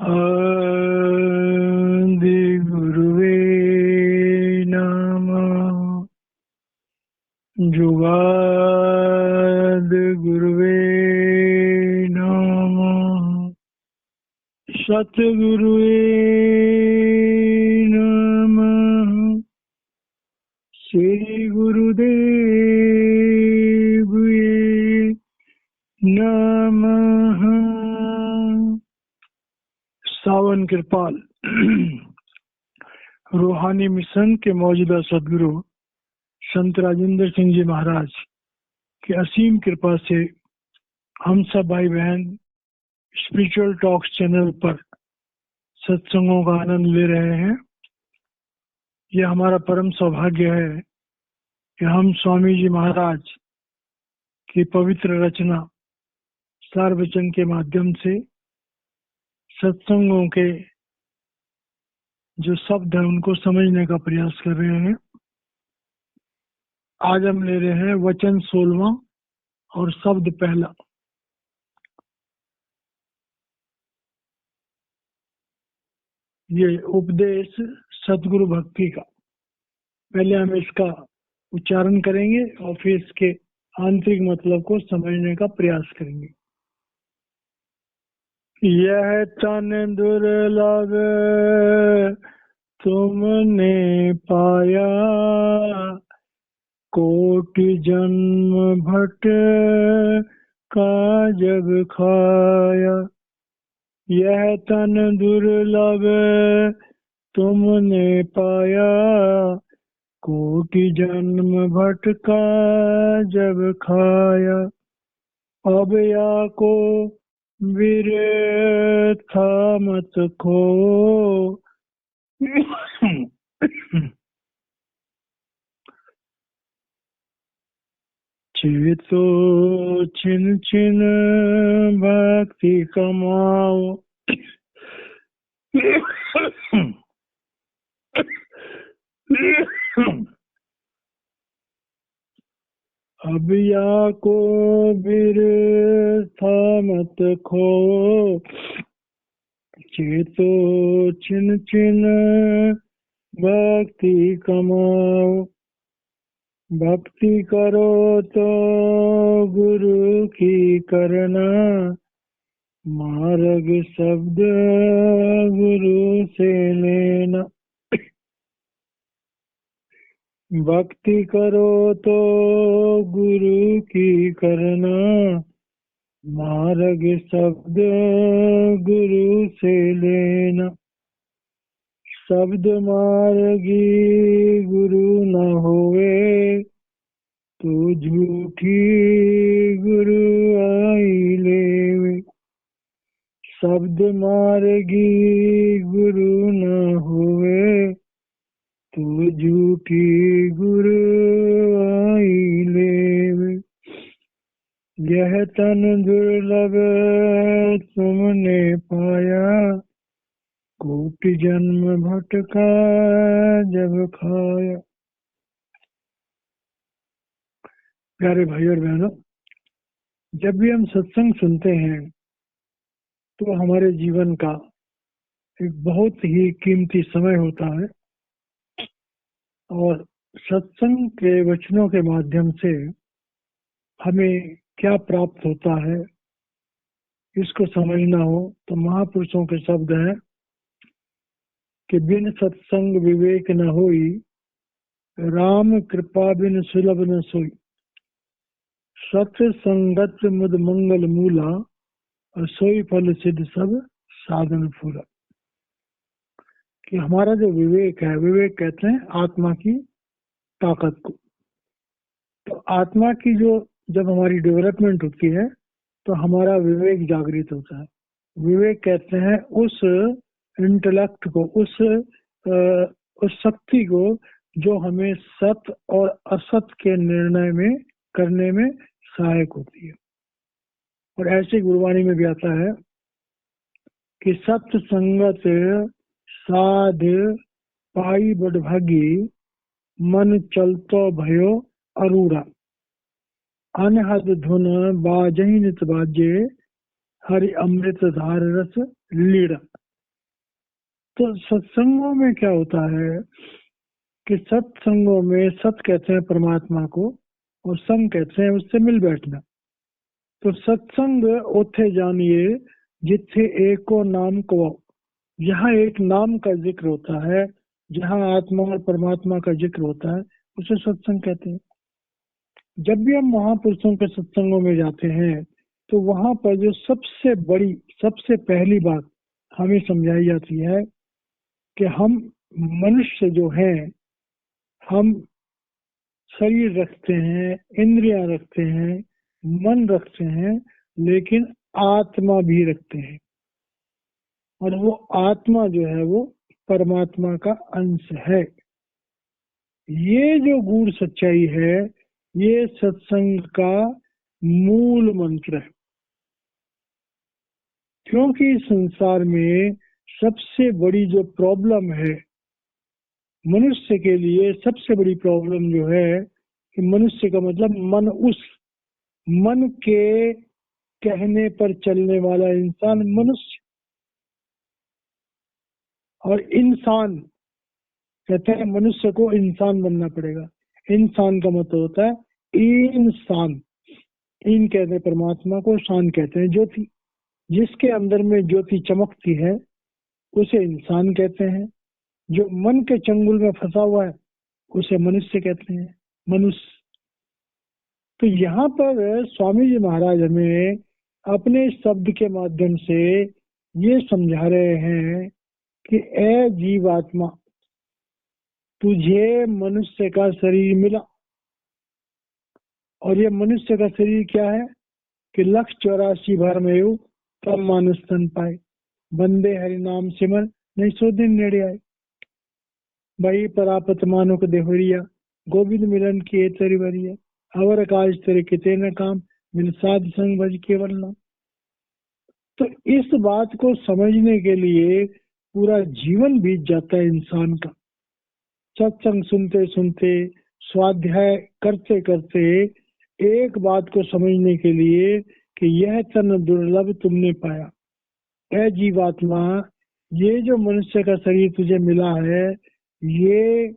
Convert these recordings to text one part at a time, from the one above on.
आदि गुरुवे नमः। जुगाद गुरुवे नमः। सतगुरुवे नमः। श्री गुरुदेवये नमः। सावन कृपाल रूहानी मिशन के मौजूदा सदगुरु संत राजेंद्र सिंह जी महाराज की असीम कृपा से हम सब भाई बहन स्पिरिचुअल टॉक्स चैनल पर सत्संगों का आनंद ले रहे हैं। यह हमारा परम सौभाग्य है कि हम स्वामी जी महाराज की पवित्र रचना सार वचन के माध्यम से सत्संगों के जो शब्द है उनको समझने का प्रयास कर रहे हैं। आज हम ले रहे हैं वचन 16वां और शब्द पहला। ये उपदेश सतगुरु भक्ति का। पहले हम इसका उच्चारण करेंगे और फिर इसके आंतरिक मतलब को समझने का प्रयास करेंगे। यह तन दुर्लभ तुमने पाया, कोटि जन्म भट का जग खाया। यह तन दुर्लभ तुमने पाया, कोटि जन्म भट का जग खाया। अब या को बिरथा मत खो, चेतो छिन छिन भक्ति कमाओ। अब या को बिरथा मत खो, चेतो छिन छिन भक्ति कमाओ। भक्ति करो तो गुरु की करना, मार्ग शब्द गुरु से लेना। भक्ति करो तो गुरु की करना, मार्ग शब्द गुरु से लेना। शब्द मार्गी गुरु न होवे, तो झूठी गुरु आई लेवे। शब्द मार्गी गुरु न होवे, तो झूठी गुरु आई लेवे। यह तन दुर्लभ तुमने पाया, कोटि जन्म भटका जब खाया। प्यारे भाई और बहनों, जब भी हम सत्संग सुनते हैं तो हमारे जीवन का एक बहुत ही कीमती समय होता है और सत्संग के वचनों के माध्यम से हमें क्या प्राप्त होता है इसको समझना हो तो महापुरुषों के शब्द हैं कि बिन सत्संग विवेक न होई, राम कृपा बिन सुलभ न सोई। सत्संगत मुद मंगल मूला, और सोई फल सिद्ध सब साधन फूला। कि हमारा जो विवेक है, विवेक कहते हैं आत्मा की ताकत को। तो आत्मा की जो जब हमारी डेवलपमेंट होती है तो हमारा विवेक जागृत होता है। विवेक कहते हैं उस इंटेलेक्ट को, उस शक्ति को जो हमें सत्य और असत्य के निर्णय में करने में सहायक होती है। और ऐसे गुरबाणी में भी आता है कि सत्य संगत साध पाई बड़भागी, मन चलतो भयो अरूढ़ा। अनहद धुन बाजहि नित बाजे, हरि अमृत धार रस लीड़ा। तो सत्संगों में क्या होता है कि सत्संगों में सत कहते हैं परमात्मा को और संग कहते हैं उससे मिल बैठना। तो सत्संग ओथे जानिए जिथे एको नाम को, जहाँ एक नाम का जिक्र होता है, जहाँ आत्मा और परमात्मा का जिक्र होता है, उसे सत्संग कहते हैं। जब भी हम महापुरुषों के सत्संगों में जाते हैं तो वहां पर जो सबसे बड़ी, सबसे पहली बात हमें समझाई जाती है कि हम मनुष्य जो हैं, हम शरीर रखते हैं, इंद्रियां रखते हैं, मन रखते हैं, लेकिन आत्मा भी रखते हैं। और वो आत्मा जो है वो परमात्मा का अंश है। ये जो गूढ़ सच्चाई है, ये सत्संग का मूल मंत्र है। क्योंकि इस संसार में सबसे बड़ी जो प्रॉब्लम है मनुष्य के लिए, सबसे बड़ी प्रॉब्लम जो है कि मनुष्य का मतलब मन, उस मन के कहने पर चलने वाला इंसान मनुष्य। और इंसान कहते हैं मनुष्य को इंसान बनना पड़ेगा। इंसान का मतलब होता है इंसान। इन कहते हैं परमात्मा को, शान कहते हैं ज्योति। जिसके अंदर में ज्योति चमकती है उसे इंसान कहते हैं। जो मन के चंगुल में फंसा हुआ है उसे मनुष्य कहते हैं, मनुष्य। तो यहाँ पर स्वामी जी महाराज हमें अपने शब्द के माध्यम से ये समझा रहे हैं कि ए जीवात्मा, तुझे मनुष्य का शरीर मिला। और ये मनुष्य का शरीर क्या है कि 184 भर में तब मानुष तन पाए, बंदे हरि नाम सिमर नहीं सो दिन नेड़े आए। भाई परापत मानुक देहरिया, गोविंद मिलन किए तेरी बरिया, अवर काज तेरे किते न काम, मिल साध संग भज केवल नाम। तो इस बात को समझने के लिए पूरा जीवन बीत जाता है इंसान का। सत्संग सुनते सुनते, स्वाध्याय करते करते एक बात को समझने के लिए कि यह तन दुर्लभ तुमने पाया। ऐ जीवात्मा, ये जो मनुष्य का शरीर तुझे मिला है, ये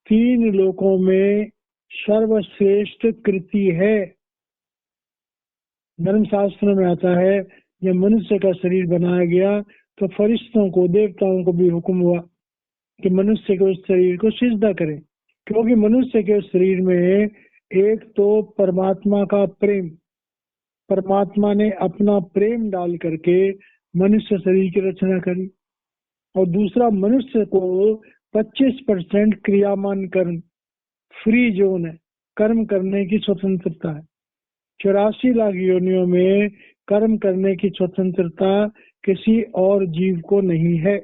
3 लोकों में सर्वश्रेष्ठ कृति है। धर्मशास्त्र में आता है जब मनुष्य का शरीर बनाया गया तो फरिश्तों को, देवताओं को भी हुक्म हुआ कि मनुष्य के उस शरीर को सिजदा करें। क्योंकि मनुष्य के शरीर में एक तो परमात्मा का प्रेम, परमात्मा ने अपना प्रेम डाल करके मनुष्य शरीर की रचना करी। और दूसरा, मनुष्य को 25% क्रियामान कर्म, फ्री जोन है, कर्म करने की स्वतंत्रता है। 84 लाख योनियों में कर्म करने की स्वतंत्रता किसी और जीव को नहीं है,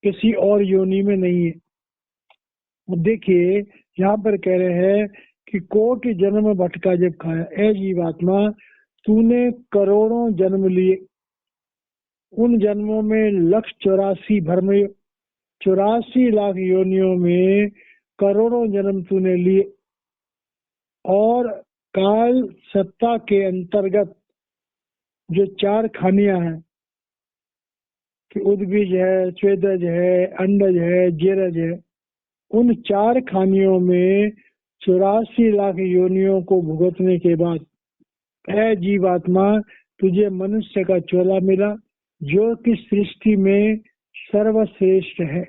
किसी और योनि में नहीं है। देखिए यहाँ पर कह रहे हैं कि कोटि जन्म भटका जब खाया। ऐ जीवात्मा, तूने करोड़ों जन्म लिए, उन जन्मों में 184 भर में 84 लाख योनियों में करोड़ों जन्म तूने लिए। और काल सत्ता के अंतर्गत जो 4 खानियां हैं कि उद्बीज है, स्वेदज है, अंडज है, जेरज है, उन 4 खानियों में 84 लाख योनियों को भुगतने के बाद ऐ जीवात्मा, तुझे मनुष्य का चोला मिला जो कि सृष्टि में सर्वश्रेष्ठ है।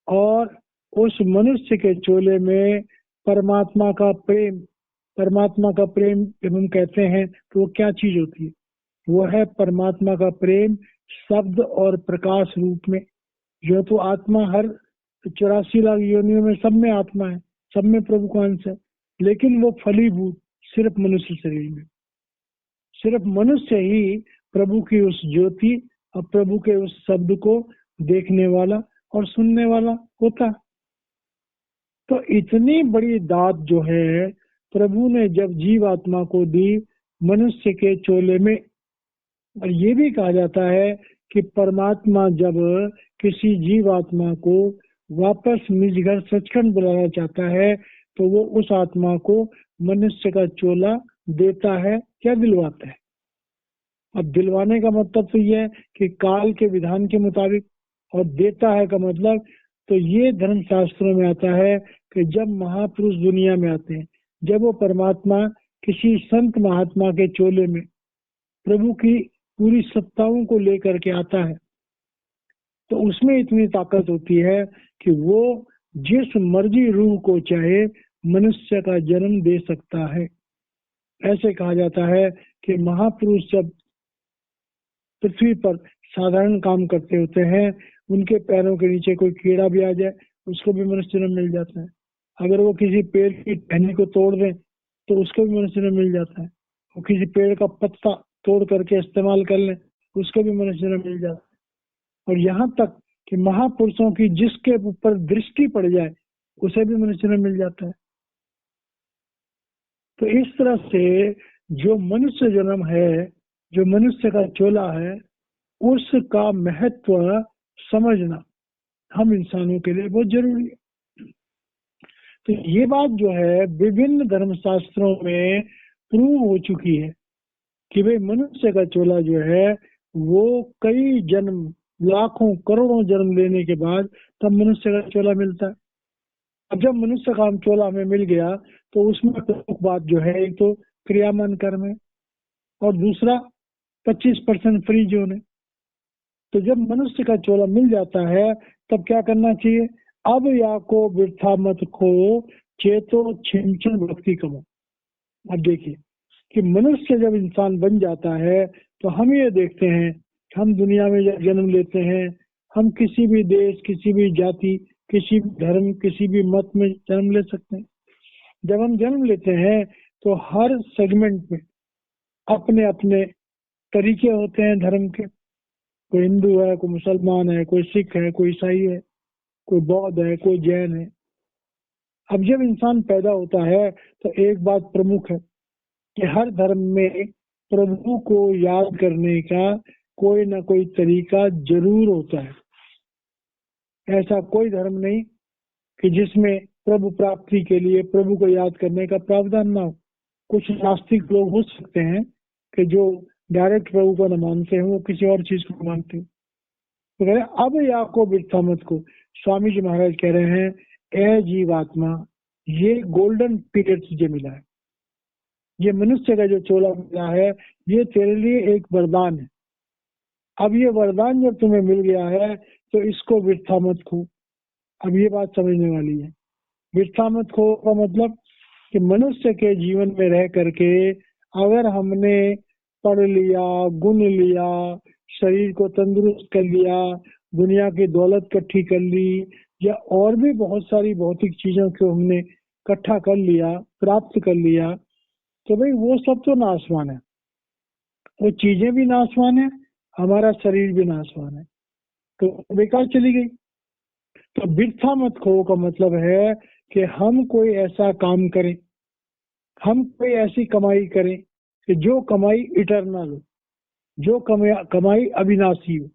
और उस मनुष्य के चोले में परमात्मा का प्रेम, परमात्मा का प्रेम जब हम कहते हैं तो वो क्या चीज होती है? वो है परमात्मा का प्रेम शब्द और प्रकाश रूप में। जो तो आत्मा हर 84 लाख योनियों में सब में आत्मा है, सब में प्रभु का अंश है, लेकिन वो फलीभूत सिर्फ मनुष्य शरीर में। सिर्फ मनुष्य ही प्रभु की उस ज्योति और प्रभु के उस शब्द को देखने वाला और सुनने वाला होता। तो इतनी बड़ी दात जो है प्रभु ने जब जीव आत्मा को दी मनुष्य के चोले में। और ये भी कहा जाता है कि परमात्मा जब किसी जीव आत्मा को वापस निज घर सचखंड बुलाना चाहता है तो वो उस आत्मा को मनुष्य का चोला देता है, क्या दिलवाता है। अब दिलवाने का मतलब तो यह है कि काल के विधान के मुताबिक और देता है का मतलब, तो ये धर्म शास्त्रों में आता है कि जब महापुरुष दुनिया में आते हैं, जब वो परमात्मा किसी संत महात्मा के चोले में प्रभु की पूरी सत्ताओं को लेकर के आता है, तो उसमें इतनी ताकत होती है कि वो जिस मर्जी रूह को चाहे मनुष्य का जन्म दे सकता है। ऐसे कहा जाता है कि महापुरुष जब पृथ्वी पर साधारण काम करते होते हैं, उनके पैरों के नीचे कोई कीड़ा भी आ जाए उसको भी मनुष्य जन्म मिल जाता है। अगर वो किसी पेड़ की टहनी को तोड़ दें तो उसको भी मनुष्य जन्म मिल जाता है। वो किसी पेड़ का पत्ता तोड़ करके इस्तेमाल कर लें उसको भी मनुष्य जन्म मिल जाता है। और यहाँ तक कि महापुरुषों की जिसके ऊपर दृष्टि पड़ जाए उसे भी मनुष्य जन्म मिल जाता है। तो इस तरह से जो मनुष्य जन्म है, जो मनुष्य का चोला है, उसका महत्व समझना हम इंसानों के लिए बहुत जरूरी है। तो ये बात जो है विभिन्न धर्मशास्त्रों में प्रूव हो चुकी है कि भाई मनुष्य का चोला जो है वो कई जन्म, लाखों करोड़ों जन्म लेने के बाद तब मनुष्य का चोला मिलता है। अब जब मनुष्य का चोला हमें मिल गया तो उसमें प्रमुख बात जो है, एक तो क्रियामान कर्म है और दूसरा 25% फ्री जोन है। तो जब मनुष्य का चोला मिल जाता है तब क्या करना चाहिए? अब या को वृथा मत खो, चेतो छिंचन भक्ति कमो। अब देखिए कि मनुष्य जब इंसान बन जाता है तो हम ये देखते हैं कि हम दुनिया में जब जन्म लेते हैं, हम किसी भी देश, किसी भी जाति, किसी भी धर्म, किसी भी मत में जन्म ले सकते हैं। जब हम जन्म लेते हैं तो हर सेगमेंट में अपने अपने तरीके होते हैं धर्म के। कोई हिंदू है, कोई मुसलमान है, कोई सिख है, कोई ईसाई है, कोई बौद्ध है, कोई जैन है। अब जब इंसान पैदा होता है तो एक बात प्रमुख है कि हर धर्म में प्रभु को याद करने का कोई ना कोई तरीका जरूर होता है। ऐसा कोई धर्म नहीं कि जिसमें प्रभु प्राप्ति के लिए प्रभु को याद करने का प्रावधान ना हो। कुछ नास्तिक लोग हो सकते हैं कि जो डायरेक्ट प्रभु को न मानते हैं, वो किसी और चीज को मानते हैं। तो कह रहे अब याको वृथा मत को। स्वामी जी महाराज कह रहे हैं, ए जीवात्मा, ये गोल्डन पीरियड तुझे मिला है, ये मनुष्य का जो चोला मिला है, ये तेरे लिए एक वरदान है। अब ये वरदान जब तुम्हें मिल गया है तो इसको वृथा मत खो। अब ये बात समझने वाली है। वृथा मत खो का मतलब कि मनुष्य के जीवन में रह करके अगर हमने पढ़ लिया, गुण लिया, शरीर को तंदुरुस्त कर लिया, दुनिया की दौलत इकट्ठी कर ली, या और भी बहुत सारी भौतिक चीजों को हमने इकट्ठा कर लिया, प्राप्त कर लिया, तो भाई वो सब तो नाशवान है। वो चीजें भी नाशवान है, हमारा शरीर भी नाशवान है, तो बेकार चली गई। तो वृथा मत खो का मतलब है कि हम कोई ऐसा काम करें, हम कोई ऐसी कमाई करें कि जो कमाई इटरनल हो, जो कमाई अविनाशी हो।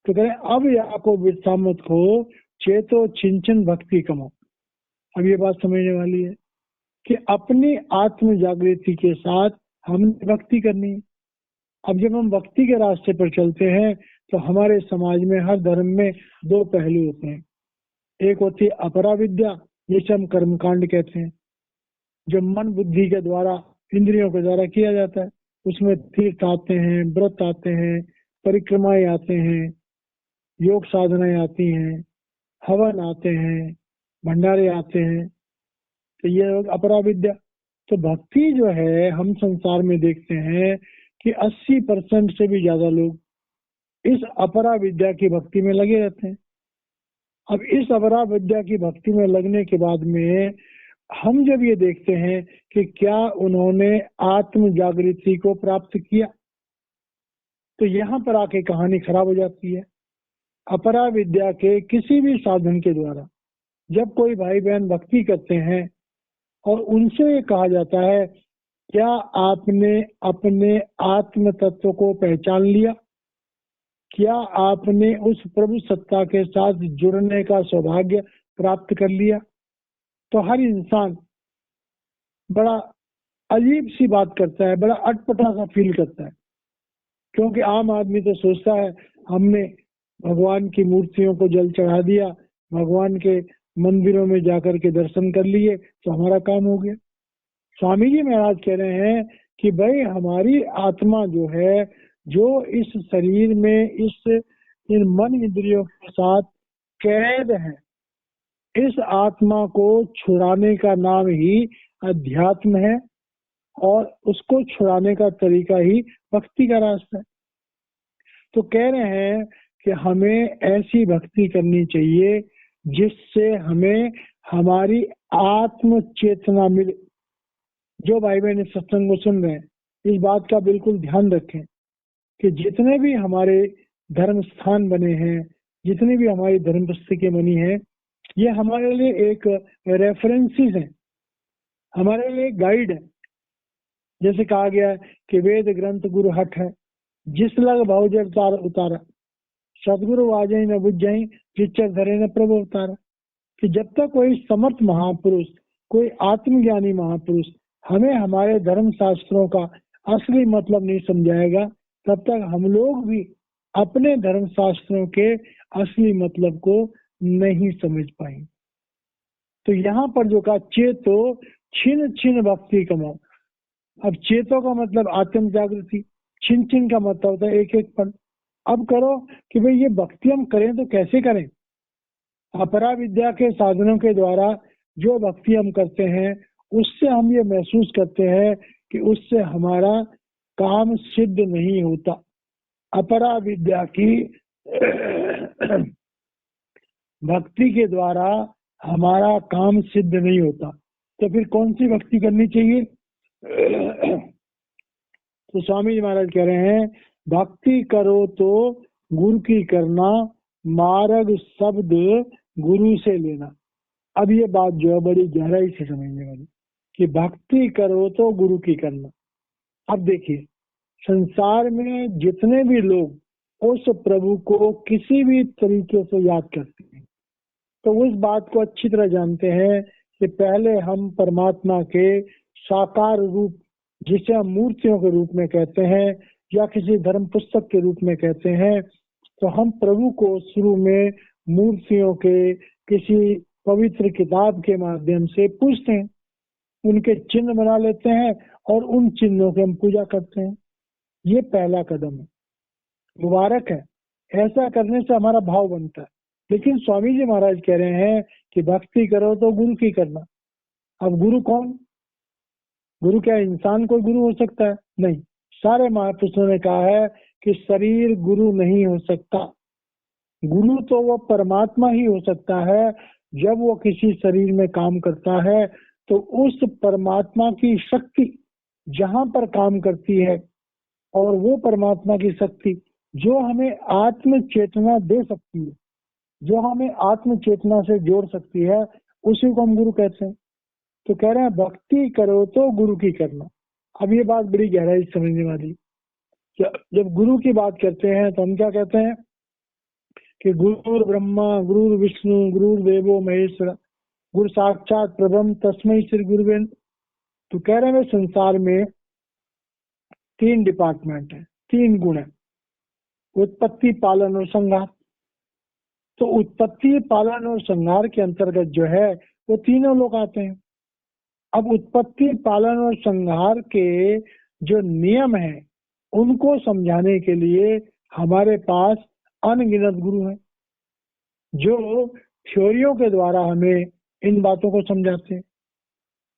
तो कह रहे अब याको वृथा मत खो, चेतो छिंचन भक्ति कमो। अब ये बात समझने वाली है कि अपनी आत्म जागृति के साथ हमने भक्ति करनी है। अब जब हम भक्ति के रास्ते पर चलते हैं तो हमारे समाज में, हर धर्म में दो पहलू होते हैं। एक होती है अपरा विद्या, जिसे हम कर्मकांड कहते हैं, जो मन बुद्धि के द्वारा, इंद्रियों के द्वारा किया जाता है। उसमें तीर्थ आते हैं, व्रत आते हैं, परिक्रमाएं आते हैं, योग साधनाएं आती हैं, हवन आते हैं, भंडारे आते हैं। तो ये अपरा विद्या। तो भक्ति जो है, हम संसार में देखते हैं कि 80% से भी ज्यादा लोग इस अपरा विद्या की भक्ति में लगे रहते हैं। अब इस अपरा विद्या की भक्ति में लगने के बाद में हम जब ये देखते हैं कि क्या उन्होंने आत्म जागृति को प्राप्त किया, तो यहाँ पर आके कहानी खराब हो जाती है। अपरा विद्या के किसी भी साधन के द्वारा जब कोई भाई बहन भक्ति करते हैं और उनसे ये कहा जाता है, क्या आपने अपने आत्म तत्व को पहचान लिया? क्या आपने उस प्रभु सत्ता के साथ जुड़ने का सौभाग्य प्राप्त कर लिया? तो हर इंसान बड़ा अजीब सी बात करता है, बड़ा अटपटा सा फील करता है, क्योंकि आम आदमी तो सोचता है हमने भगवान की मूर्तियों को जल चढ़ा दिया, भगवान के मंदिरों में जाकर के दर्शन कर लिए, तो हमारा काम हो गया। स्वामी जी महाराज कह रहे हैं कि भाई हमारी आत्मा जो है, जो इस शरीर में इन मन इंद्रियों के साथ कैद है, इस आत्मा को छुड़ाने का नाम ही अध्यात्म है, और उसको छुड़ाने का तरीका ही भक्ति का रास्ता है। तो कह रहे हैं कि हमें ऐसी भक्ति करनी चाहिए जिससे हमें हमारी आत्म चेतना मिले। जो भाई बहन इस सत्संग को सुन रहे हैं, इस बात का बिल्कुल ध्यान रखें कि जितने भी हमारे धर्म स्थान बने हैं, जितनी भी हमारी धर्म पुस्तकें बनी हैं, ये हमारे लिए एक रेफरेंसेस है, हमारे लिए गाइड है। जैसे कहा गया है कि वेद ग्रंथ गुरु हठ है, जिस लग भाव जब उतारा, सदगुरु आजई न बुझ जाई, जिच्चर धरे न प्रभु उतारा। कि जब तक कोई समर्थ महापुरुष, कोई आत्मज्ञानी महापुरुष हमें हमारे धर्म शास्त्रों का असली मतलब नहीं समझाएगा, तब तक हम लोग भी अपने धर्म शास्त्रों के असली मतलब को नहीं समझ पाएंगे। तो यहाँ पर जो कहा चेतो छिन छिन भक्ति कमाओ। अब चेतो का मतलब आत्म जागृति, छिन छिन का मतलब होता है एक एक पल। अब करो कि भाई ये भक्ति हम करें तो कैसे करें। अपरा विद्या के साधनों के द्वारा जो भक्ति हम करते हैं, उससे हम ये महसूस करते हैं कि उससे हमारा काम सिद्ध नहीं होता। अपरा विद्या की भक्ति के द्वारा हमारा काम सिद्ध नहीं होता। तो फिर कौन सी भक्ति करनी चाहिए? तो स्वामी जी महाराज कह रहे हैं, भक्ति करो तो गुरु की करना, मार्ग शब्द गुरु से लेना। अब ये बात जो है बड़ी गहराई से समझने वाली, कि भक्ति करो तो गुरु की करना। अब देखिए, संसार में जितने भी लोग उस प्रभु को किसी भी तरीके से याद करते हैं, तो उस बात को अच्छी तरह जानते हैं कि पहले हम परमात्मा के साकार रूप, जिसे हम मूर्तियों के रूप में कहते हैं या किसी धर्म पुस्तक के रूप में कहते हैं, तो हम प्रभु को शुरू में मूर्तियों के किसी पवित्र किताब के माध्यम से पूजते हैं, उनके चिन्ह बना लेते हैं और उन चिन्हों की हम पूजा करते हैं। ये पहला कदम है, मुबारक है। ऐसा करने से हमारा भाव बनता है। लेकिन स्वामी जी महाराज कह रहे हैं कि भक्ति करो तो गुरु की करना। अब गुरु कौन? गुरु क्या इंसान कोई गुरु हो सकता है? नहीं। सारे महापुरुषों ने कहा है कि शरीर गुरु नहीं हो सकता। गुरु तो वो परमात्मा ही हो सकता है। जब वो किसी शरीर में काम करता है तो उस परमात्मा की शक्ति जहां पर काम करती है, और वो परमात्मा की शक्ति जो हमें आत्म चेतना दे सकती है, जो हमें आत्म चेतना से जोड़ सकती है, उसी को हम गुरु कहते हैं। तो कह रहे हैं भक्ति करो तो गुरु की करना। अब ये बात बड़ी गहराई समझने वाली। जब गुरु की बात करते हैं तो हम क्या कहते हैं कि गुरु ब्रह्मा, गुरु विष्णु, गुरु देवो महेश्वर, गुरु साक्षात प्रभम तस्मै श्री गुरुवे। तो कह रहे हैं संसार में 3 डिपार्टमेंट है, 3 गुण है, उत्पत्ति, पालन और संहार। तो उत्पत्ति, पालन और संहार के अंतर्गत जो है वो तीनों लोग आते हैं। अब उत्पत्ति, पालन और संहार के जो नियम है उनको समझाने के लिए हमारे पास अनगिनत गुरु हैं, जो थ्योरियों के द्वारा हमें इन बातों को समझाते हैं।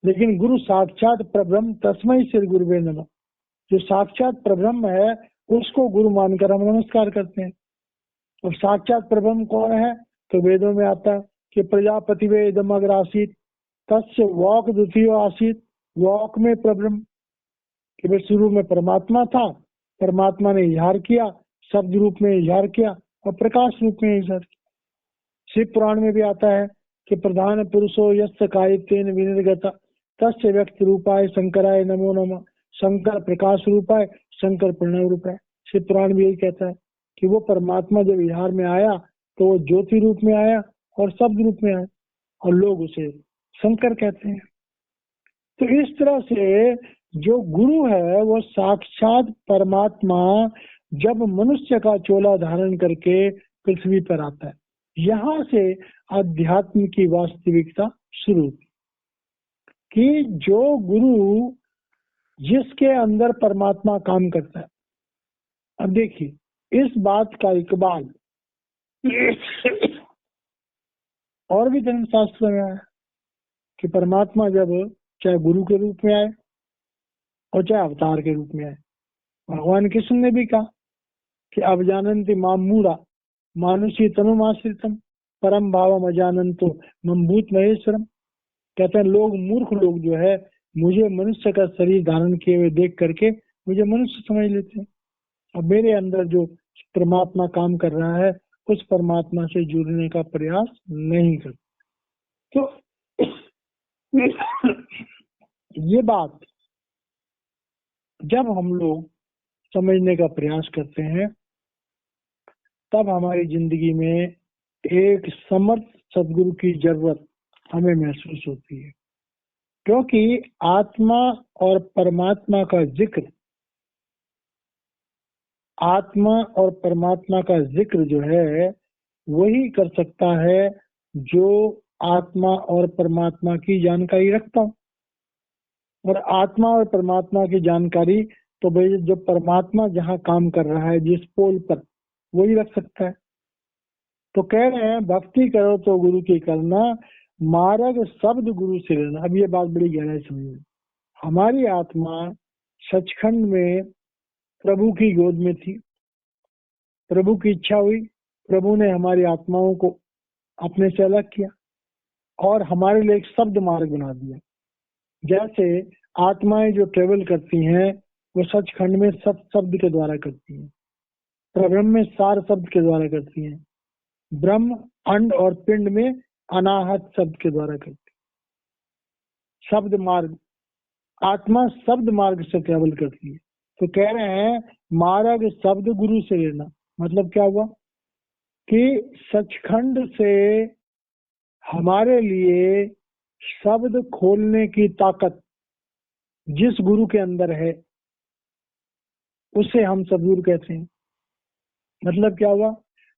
लेकिन गुरु साक्षात परब्रह्म तस्मै श्री गुरुवे नमः, जो साक्षात परब्रह्म है उसको गुरु मानकर हम नमस्कार करते हैं। अब साक्षात परब्रह्म कौन है? तो वेदों में आता है कि प्रजापति वेदम अग्र आसीत तस्य वाक द्वितीय आसीत। वाक में परब्रह्म, कि भाई शुरू में परमात्मा था, परमात्मा ने इजहार किया, शब्द रूप में इजहार किया और प्रकाश रूप में इजहार किया। शिव पुराण में भी आता है कि प्रधान पुरुषो यस्य कायितेन विनिर्गता तस्य व्यक्ति रूपाय शंकराय नमो नमः। शंकर प्रकाश रूपाय, शंकर प्रणव रूपाय। शिव पुराण भी यही कहता है कि वो परमात्मा जब विहार में आया तो वो ज्योति रूप में आया और शब्द रूप में आया, और लोग उसे शंकर कहते हैं। तो इस तरह से जो गुरु है वो साक्षात परमात्मा जब मनुष्य का चोला धारण करके पृथ्वी पर आता है। यहाँ से अध्यात्म की वास्तविकता शुरू होती कि जो गुरु जिसके अंदर परमात्मा काम करता है। अब देखिए इस बात का इकबाल और भी धर्मशास्त्र में है कि परमात्मा जब चाहे गुरु के रूप में आए और चाहे अवतार के रूप में आए। भगवान कृष्ण ने भी कहा कि अवजानन्ति माम मूढ़ा मानुषी तनुमाश्रितम परम भावम अजानन्तो मम भूत महेश्वरम। कहते हैं लोग मूर्ख लोग जो है मुझे मनुष्य का शरीर धारण किए हुए देख करके मुझे मनुष्य समझ लेते हैं, और मेरे अंदर जो परमात्मा काम कर रहा है उस परमात्मा से जुड़ने का प्रयास नहीं करते। तो ये बात जब हम लोग समझने का प्रयास करते हैं तब हमारी जिंदगी में एक समर्थ सदगुरु की जरूरत हमें महसूस होती है, क्योंकि आत्मा और परमात्मा का जिक्र, आत्मा और परमात्मा का जिक्र जो है वही कर सकता है जो आत्मा और परमात्मा की जानकारी रखता हो। और आत्मा और परमात्मा की जानकारी तो भाई जो परमात्मा जहाँ काम कर रहा है जिस पोल पर वही रख सकता है। तो कह रहे हैं भक्ति करो तो गुरु की करना, मार्ग शब्द गुरु से लेना। अब ये बात बड़ी गहराई समझिए। हमारी आत्मा सचखंड में प्रभु की गोद में थी, प्रभु की इच्छा हुई, प्रभु ने हमारी आत्माओं को अपने से अलग किया और हमारे लिए एक शब्द मार्ग बना दिया। जैसे आत्माएं जो ट्रेवल करती हैं वो सचखंड में सत शब्द के द्वारा करती हैं, परब्रह्म में सार शब्द के द्वारा करती हैं, ब्रह्म अंड और पिंड में अनाहत शब्द के द्वारा करती है। शब्द मार्ग, आत्मा शब्द मार्ग से ट्रेवल करती है। तो कह रहे हैं मार्ग शब्द गुरु से लेना। मतलब क्या हुआ कि सचखंड से हमारे लिए शब्द खोलने की ताकत जिस गुरु के अंदर है उसे हम सदगुरु कहते हैं। मतलब क्या हुआ,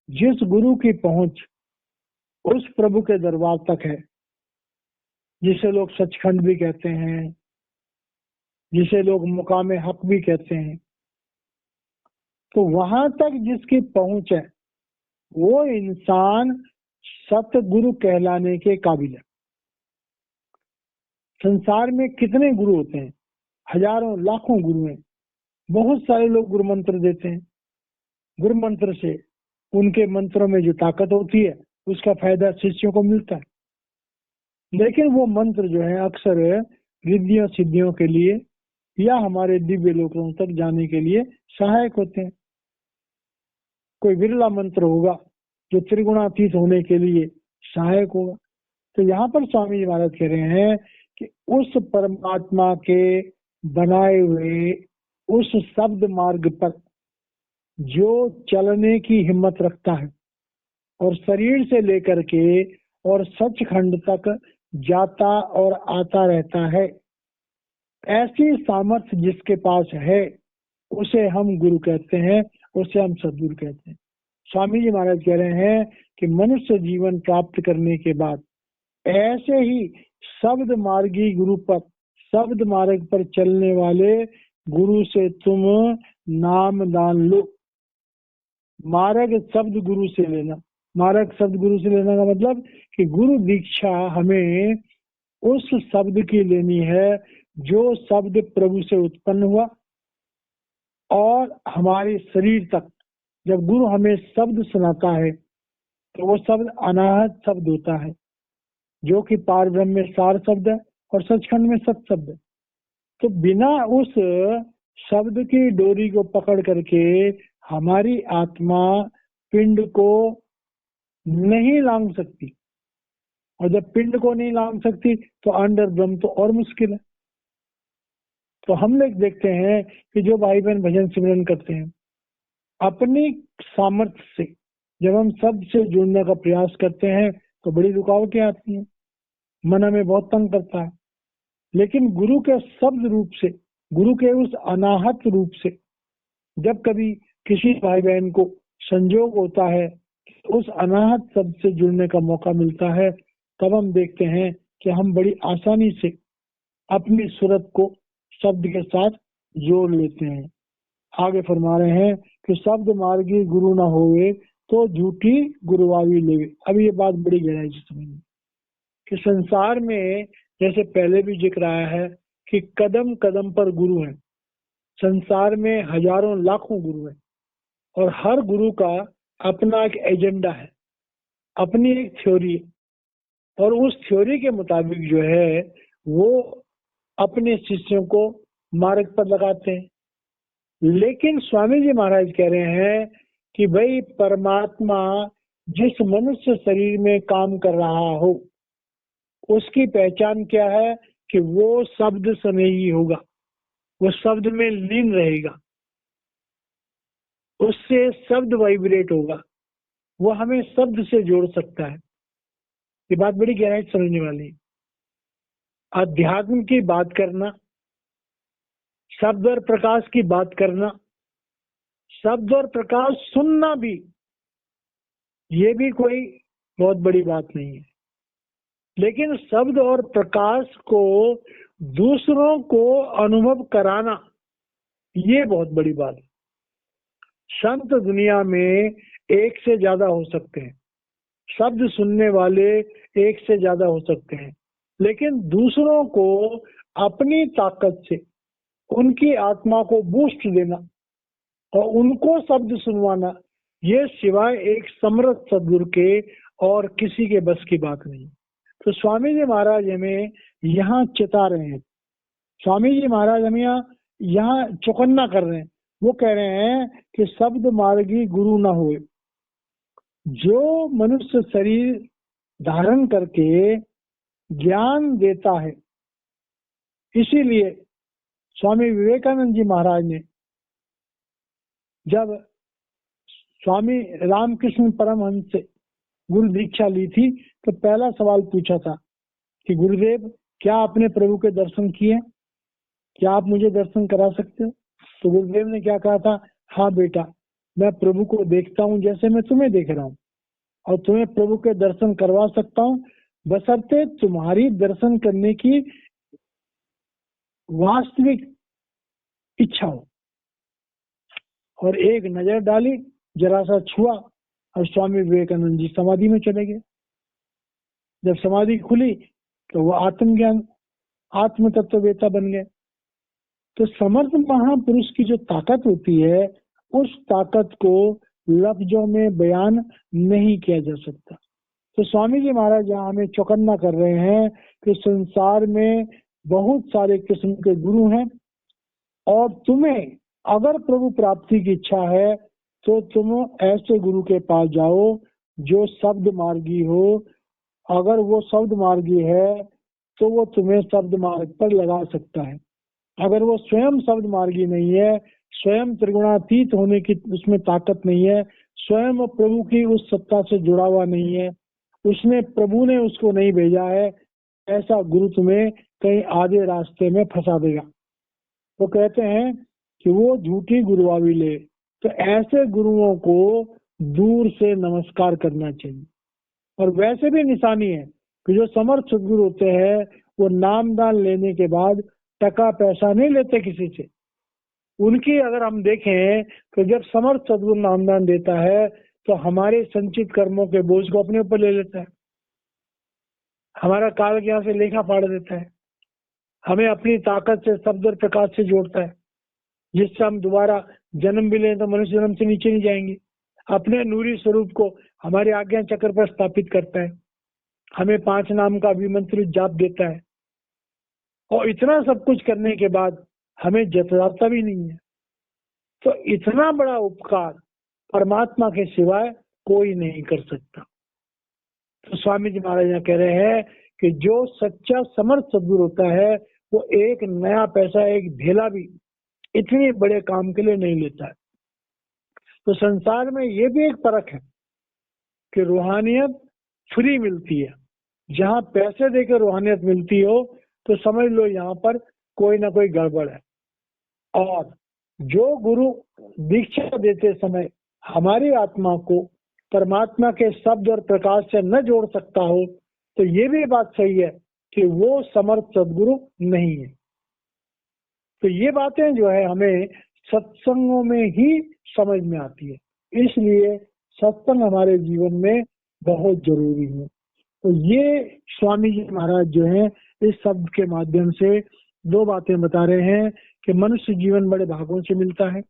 जिस गुरु की पहुंच उस प्रभु के दरबार तक है, जिसे लोग सचखंड भी कहते हैं, जिसे लोग मुकामे हक भी कहते हैं, तो वहां तक जिसकी पहुंच है वो इंसान सतगुरु कहलाने के काबिल है। संसार में कितने गुरु होते हैं, हजारों लाखों गुरु हैं। बहुत सारे लोग गुरु मंत्र देते हैं, गुरु मंत्र से उनके मंत्रों में जो ताकत होती है उसका फायदा शिष्यों को मिलता है। लेकिन वो मंत्र जो है अक्सर रिद्धियों सिद्धियों के लिए या हमारे दिव्य लोकों तक जाने के लिए सहायक होते हैं। कोई विरला मंत्र होगा जो त्रिगुणातीत होने के लिए सहायक होगा। तो यहाँ पर स्वामी जी महाराज कह रहे हैं कि उस परमात्मा के बनाए हुए उस शब्द मार्ग पर जो चलने की हिम्मत रखता है और शरीर से लेकर के और सचखंड तक जाता और आता रहता है, ऐसी सामर्थ्य जिसके पास है उसे हम गुरु कहते हैं, उसे हम सदगुरु कहते हैं। स्वामी जी महाराज कह रहे हैं कि मनुष्य जीवन प्राप्त करने के बाद ऐसे ही शब्द मार्गी गुरु पर, शब्द मार्ग पर चलने वाले गुरु से तुम नाम दान लो। मार्ग शब्द गुरु से लेना, मार्ग शब्द गुरु से लेना का मतलब कि गुरु दीक्षा हमें उस शब्द की लेनी है जो शब्द प्रभु से उत्पन्न हुआ, और हमारे शरीर तक जब गुरु हमें शब्द सुनाता है तो वो शब्द अनाहत शब्द होता है, जो कि पार ब्रह्म में सार शब्द है और सचखंड में सत शब्द है। तो बिना उस शब्द की डोरी को पकड़ करके हमारी आत्मा पिंड को नहीं लांग सकती, और जब पिंड को नहीं लांग सकती तो अंडर ब्रह्म तो और मुश्किल है। तो हम लोग देखते हैं कि जो भाई बहन भजन सिमरन करते हैं अपनी सामर्थ्य से, जब हम शब्द से जुड़ने का प्रयास करते हैं तो बड़ी रुकावटें आती हैं, मन हमें बहुत तंग करता है। लेकिन गुरु के शब्द रूप से, गुरु के उस अनाहत रूप से जब कभी किसी भाई बहन को संजोग होता है उस अनाहत शब्द से जुड़ने का मौका मिलता है, तब हम देखते हैं कि हम बड़ी आसानी से अपनी सूरत को शब्द के साथ जोड़ लेते हैं। आगे फरमा रहे हैं कि शब्द मार्गी गुरु ना होवे तो झूठी गुरुवावी लेवे। अब ये बात बड़ी गहराई से समझिए कि संसार में जैसे पहले भी जिक्र आया है कि कदम कदम पर गुरु हैं। संसार में हजारों लाखों गुरु हैं और हर गुरु का अपना एक एजेंडा है, अपनी एक थ्योरी है, और उस थ्योरी के मुताबिक जो है वो अपने शिष्यों को मार्ग पर लगाते हैं। लेकिन स्वामी जी महाराज कह रहे हैं कि भाई परमात्मा जिस मनुष्य शरीर में काम कर रहा हो उसकी पहचान क्या है कि वो शब्द स्नेही होगा, वो शब्द में लीन रहेगा, उससे शब्द वाइब्रेट होगा, वो हमें शब्द से जोड़ सकता है। ये बात बड़ी गहराई समझने वाली है। अध्यात्म की बात करना, शब्द और प्रकाश की बात करना, शब्द और प्रकाश सुनना भी, ये भी कोई बहुत बड़ी बात नहीं है। लेकिन शब्द और प्रकाश को दूसरों को अनुभव कराना, ये बहुत बड़ी बात है। संत दुनिया में एक से ज्यादा हो सकते हैं, शब्द सुनने वाले एक से ज्यादा हो सकते हैं, लेकिन दूसरों को अपनी ताकत से उनकी आत्मा को बूस्ट देना और उनको शब्द सुनवाना, ये सिवाय एक समर्थ सद्गुरु के और किसी के बस की बात नहीं। तो स्वामी जी महाराज हमें यहाँ चिता रहे हैं, स्वामी जी महाराज हमें यहाँ चौकन्ना कर रहे हैं। वो कह रहे हैं कि शब्द मार्गी गुरु ना हो। जो मनुष्य शरीर धारण करके ज्ञान देता है, इसीलिए स्वामी विवेकानंद जी महाराज ने जब स्वामी रामकृष्ण परमहंस से गुरु दीक्षा ली थी तो पहला सवाल पूछा था कि गुरुदेव क्या आपने प्रभु के दर्शन किए, क्या आप मुझे दर्शन करा सकते हो? तो गुरुदेव ने क्या कहा था, हाँ बेटा, मैं प्रभु को देखता हूँ जैसे मैं तुम्हें देख रहा हूँ, और तुम्हें प्रभु के दर्शन करवा सकता हूँ बशर्ते तुम्हारी दर्शन करने की वास्तविक इच्छा हो। और एक नजर डाली, जरा सा छुआ और स्वामी विवेकानंद जी समाधि में चले गए। जब समाधि खुली तो वो आत्मज्ञान आत्म तत्ववेता बन गए। तो समर्थ महापुरुष की जो ताकत होती है, उस ताकत को लफ्जों में बयान नहीं किया जा सकता। तो स्वामी जी महाराज यहाँ हमें चौकन्ना कर रहे हैं कि संसार में बहुत सारे किस्म के गुरु हैं, और तुम्हें अगर प्रभु प्राप्ति की इच्छा है तो तुम ऐसे गुरु के पास जाओ जो शब्द मार्गी हो। अगर वो शब्द मार्गी है तो वो तुम्हें शब्द मार्ग पर लगा सकता है। अगर वो स्वयं शब्द मार्गी नहीं है, स्वयं त्रिगुणातीत होने की उसमें ताकत नहीं है, स्वयं प्रभु की उस सत्ता से जुड़ा हुआ नहीं है, उसने प्रभु ने उसको नहीं भेजा है, ऐसा गुरु तुम्हें कहीं आधे रास्ते में फंसा देगा। तो कहते हैं कि वो झूठी गुरुवावी ले। तो ऐसे गुरुओं को दूर से नमस्कार करना चाहिए। और वैसे भी निशानी है कि जो समर्थ सदगुरु होते हैं वो नामदान लेने के बाद टका पैसा नहीं लेते किसी से। उनकी अगर हम देखें तो जब समर्थ सदगुरु नामदान देता है तो हमारे संचित कर्मों के बोझ को अपने ऊपर ले लेता है, हमारा काल यहाँ से लेखा फाड़ देता है, हमें अपनी ताकत से शब्द और प्रकाश से जोड़ता है, जिससे हम दोबारा जन्म भी लें तो मनुष्य जन्म से नीचे नहीं जाएंगे। अपने नूरी स्वरूप को हमारे आज्ञा चक्र पर स्थापित करता है, हमें 5 नाम का अभिमंत्रित जाप देता है, और इतना सब कुछ करने के बाद हमें जतलाता भी नहीं है। तो इतना बड़ा उपकार परमात्मा के सिवाय कोई नहीं कर सकता। तो स्वामी जी महाराज यहाँ कह रहे हैं कि जो सच्चा समर्थ सद्गुरु होता है वो एक नया पैसा, एक ढेला भी इतने बड़े काम के लिए नहीं लेता है। तो संसार में ये भी एक फर्क है कि रूहानियत फ्री मिलती है। जहाँ पैसे देकर रूहानियत मिलती हो तो समझ लो यहाँ पर कोई ना कोई गड़बड़ है। और जो गुरु दीक्षा देते समय हमारी आत्मा को परमात्मा के शब्द और प्रकाश से न जोड़ सकता हो, तो ये भी बात सही है कि वो समर्थ सदगुरु नहीं है। तो ये बातें जो है हमें सत्संगों में ही समझ में आती है, इसलिए सत्संग हमारे जीवन में बहुत जरूरी है। तो ये स्वामी जी महाराज जो है इस शब्द के माध्यम से दो बातें बता रहे हैं कि मनुष्य जीवन बड़े भागों से मिलता है,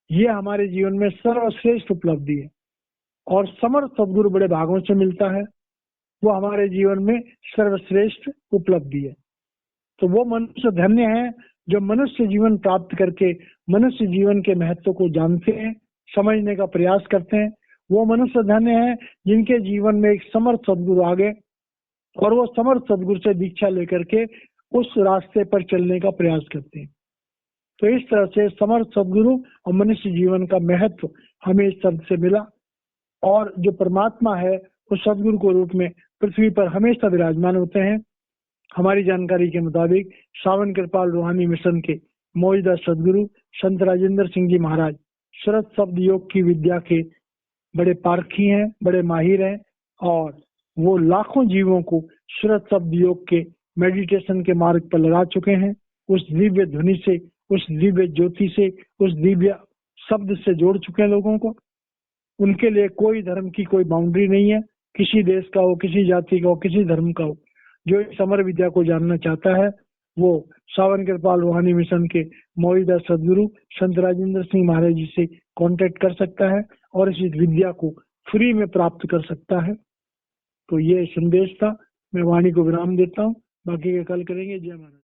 ये हमारे जीवन में सर्वश्रेष्ठ उपलब्धि है, और समर्थ सदगुरु बड़े भागों से मिलता है, वो हमारे जीवन में सर्वश्रेष्ठ उपलब्धि है। तो वो मनुष्य धन्य है जो मनुष्य जीवन प्राप्त करके मनुष्य जीवन के महत्व को जानते हैं, समझने का प्रयास करते हैं। वो मनुष्य धन्य है जिनके जीवन में एक समर्थ सदगुरु आ गए और वो समर्थ सदगुरु से दीक्षा लेकर के उस रास्ते पर चलने का प्रयास करते हैं। तो इस तरह से समर्थ सदगुरु और मनुष्य जीवन का महत्व हमें इस शब्द से मिला, और जो परमात्मा है वो सदगुरु के रूप में पृथ्वी पर हमेशा विराजमान होते हैं। हमारी जानकारी के मुताबिक सावन कृपाल रूहानी मिशन के मौजूदा सदगुरु संत राजेंद्र सिंह जी महाराज शरद शब्द योग की विद्या के बड़े पारखी हैं, बड़े माहिर हैं, और वो लाखों जीवों को शरद शब्द योग के मेडिटेशन के मार्ग पर लगा चुके हैं। उस दिव्य ध्वनि से, उस दिव्य ज्योति से, उस दिव्य शब्द से जोड़ चुके हैं लोगों को। उनके लिए कोई धर्म की कोई बाउंड्री नहीं है, किसी देश का हो, किसी जाति का हो, किसी धर्म का हो। जो इस अमर विद्या को जानना चाहता है वो सावन कृपाल रूहानी मिशन के मौजूदा सदगुरु संत राजेंद्र सिंह महाराज जी से कांटेक्ट कर सकता है और इस विद्या को फ्री में प्राप्त कर सकता है। तो ये संदेश था, मैं वाणी को विराम देता हूँ, बाकी का कल करेंगे। जय महाराज।